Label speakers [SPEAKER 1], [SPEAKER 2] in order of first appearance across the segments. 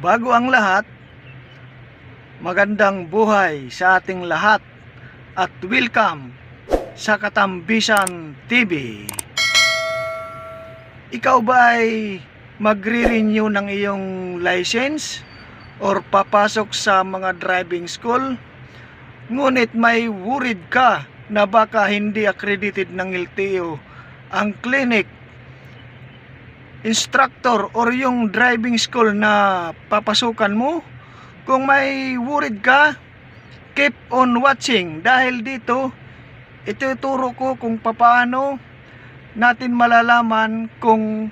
[SPEAKER 1] Bago ang lahat, magandang buhay sa ating lahat at welcome sa Katambisan TV. Ikaw ba ay magre-renew ng iyong license or papasok sa mga driving school? Ngunit may worried ka na baka hindi accredited ng LTO ang clinic, instructor or yung driving school na papasukan mo. Kung may worried ka, keep on watching dahil dito ituturo ko kung paano natin malalaman kung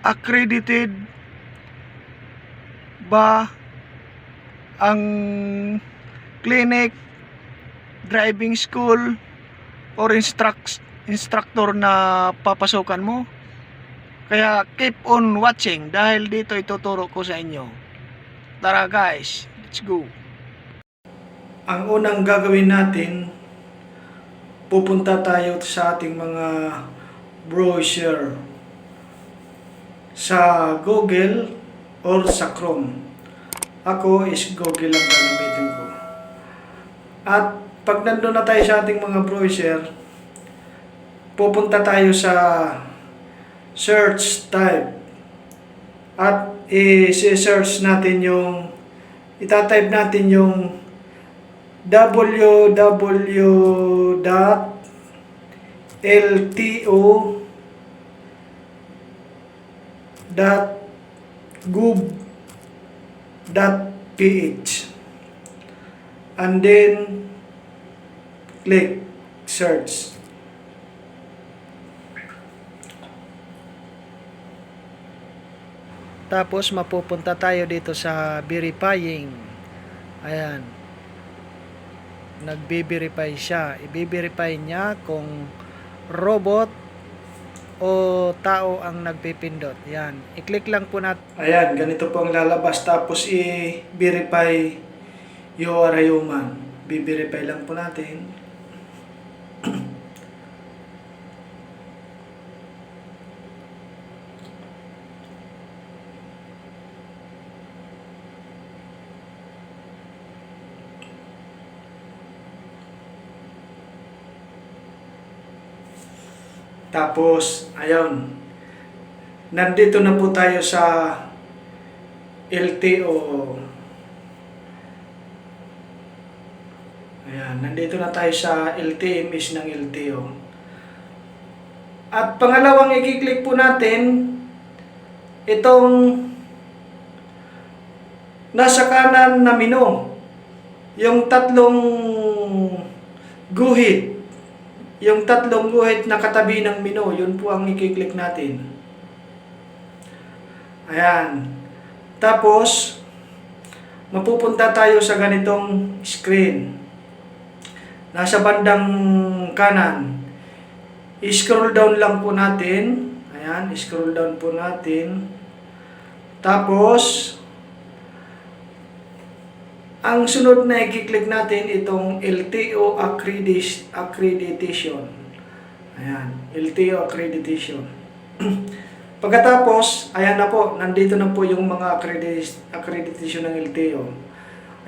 [SPEAKER 1] accredited ba ang clinic, driving school or instructor na papasukan mo. Kaya keep on watching dahil dito ituturo ko sa inyo. Tara guys, let's go. Ang unang gagawin natin, pupunta tayo sa ating mga browser sa Google or sa Chrome. Ako is Google ang gagamitin ko. At pag nandun na tayo sa ating mga browser, pupunta tayo sa search type at i-search natin yung itatype natin yung www.lto.gov.ph and then click search. Tapos mapupunta tayo dito sa verifying. Ayan. Nagbe-verify siya. I-verify niya kung robot o tao ang nagpipindot. Ayan. I-click lang po natin. Ayan. Ganito po ang lalabas. Tapos i-verify you are a human. Bi-verify lang po natin. Tapos, ayun, nandito na po tayo sa LTO. Ayan, nandito na tayo sa LTMS ng LTO. At pangalawang i-click po natin, itong nasa kanan na menu, yung tatlong guhit. Yung tatlong guhit na katabi ng menu, yun po ang i-click natin. Ayan. Tapos, mapupunta tayo sa ganitong screen. Nasa bandang kanan. I-scroll down lang po natin. Ayan, i-scroll down po natin. Tapos, ang sunod na i-click natin itong LTO accreditation. Ayan, LTO accreditation. Pagkatapos, ayan na po, nandito na po yung mga accreditation ng LTO.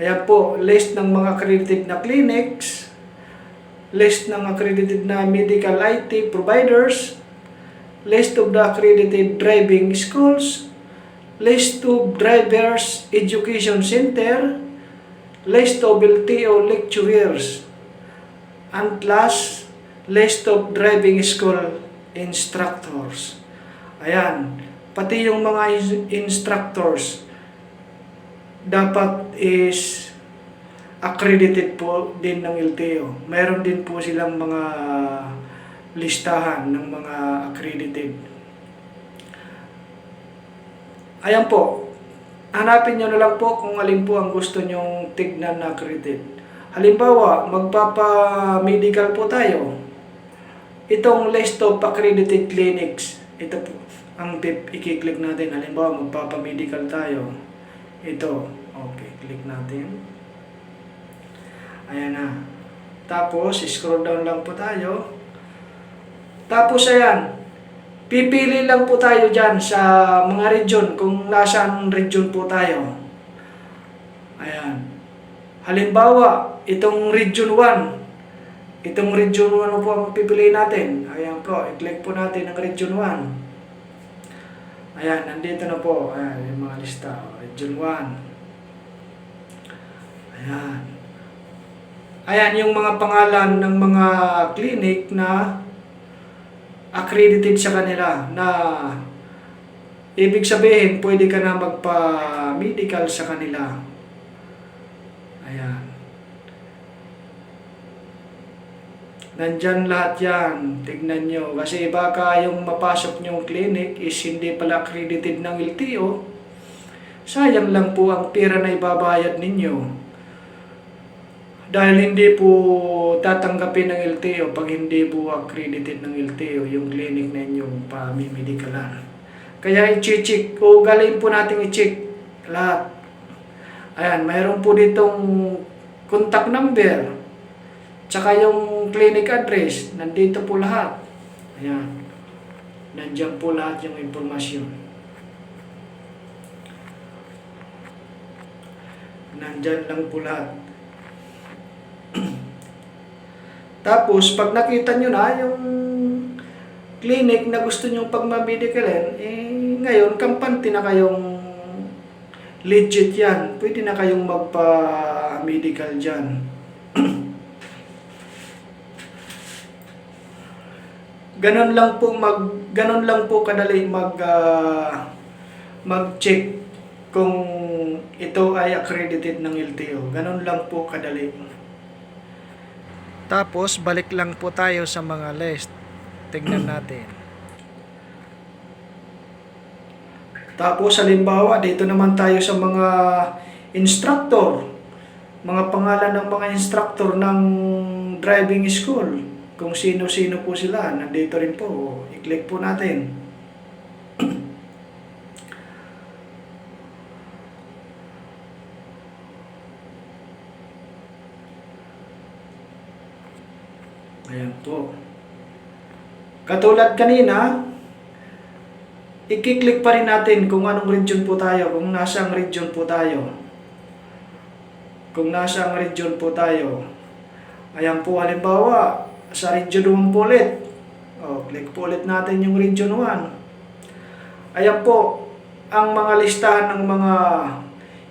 [SPEAKER 1] Ayan po, list ng mga accredited na clinics, list ng accredited na medical IT providers, list of the accredited driving schools, list of drivers education center, list of LTO lecturers, and last, list of driving school instructors. Ayan, pati yung mga instructors dapat is accredited po din ng LTO. Mayroon din po silang mga listahan ng mga accredited. Ayan po. Hanapin nyo na lang po kung alin po ang gusto nyong tignan na accredited. Halimbawa, magpapa-medical po tayo. Itong list of accredited clinics, ito po ang i-click natin. Halimbawa, magpapa-medical tayo. Ito, okay, click natin. Ayan na. Tapos, scroll down lang po tayo. Tapos, ayan, Pipili lang po tayo dyan sa mga region, kung nasaan region po tayo. Ayan. Halimbawa, itong region 1. Itong region 1 po ang pipiliin natin. Ayan po, i-click po natin ang region 1. Ayan, nandito na po. Ayan, yung mga lista. Region 1. Ayan. Ayan, yung mga pangalan ng mga clinic na accredited sa kanila, na ibig sabihin, pwede ka na magpa-medical sa kanila. Ayan. Nandyan lahat yan. Tignan nyo. Kasi baka yung mapasok nyong clinic is hindi pala accredited ng LTO. Sayang lang po ang pera na ibabayad ninyo. Dahil hindi po tatanggapin ng LTO pag hindi po accredited ng LTO yung clinic na inyong pamimedikalan. Kaya i-check o galing po natin i-check lahat. Ayan, mayroon po ditong contact number, tsaka yung clinic address, nandito po lahat. Ayan, nandiyan po lahat yung impormasyon. Nandyan lang po lahat. Tapos, pag nakita nyo na yung clinic na gusto nyo pagmamedicalin, ngayon, kampante na kayong legit yan. Pwede na kayong magpa-medical dyan. Ganon lang po kadali mag-check kung ito ay accredited ng LTO. Ganon lang po kadali. Tapos, balik lang po tayo sa mga list. Tingnan natin. Tapos, halimbawa, dito naman tayo sa mga instructor. Mga pangalan ng mga instructor ng driving school. Kung sino-sino po sila, nandito rin po. I-click po natin. Ayan po. Katulad kanina, i-click pa rin natin kung anong region po tayo, kung nasang region po tayo. Kung nasang region po tayo. Ayan po, halimbawa, sa region 1 po ulit. Click po ulit natin yung region 1. Ayan po, ang mga listahan ng mga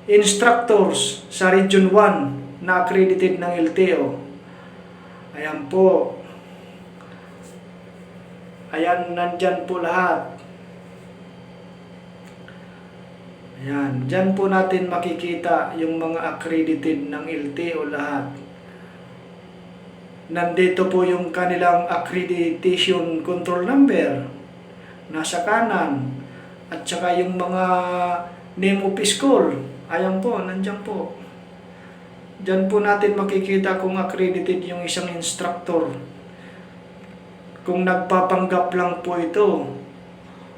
[SPEAKER 1] instructors sa region 1 na accredited ng LTO. Ayan po. Ayan, nandyan po lahat. Ayan, dyan po natin makikita yung mga accredited ng LTO lahat. Nandito po yung kanilang accreditation control number. Nasa kanan. At saka yung mga name of school. Ayan po, nandyan po. Diyan po natin makikita kung accredited yung isang instructor. Kung nagpapanggap lang po ito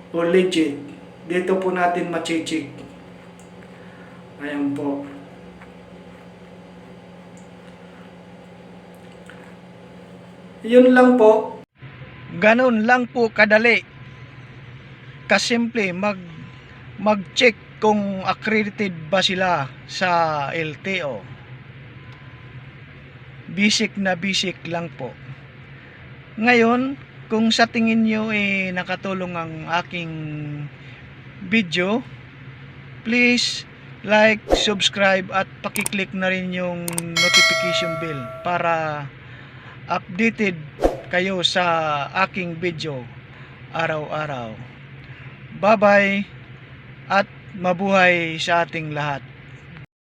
[SPEAKER 1] o legit, dito po natin machichik. Ayan po. Yun lang po. Ganon lang po kadali. Kasimple mag-check kung accredited ba sila sa LTO. Basic na basic lang po. Ngayon, kung sa tingin nyo nakatulong ang aking video, please like, subscribe at pakiclick na rin yung notification bell para updated kayo sa aking video araw-araw. Bye-bye at mabuhay sa ating lahat.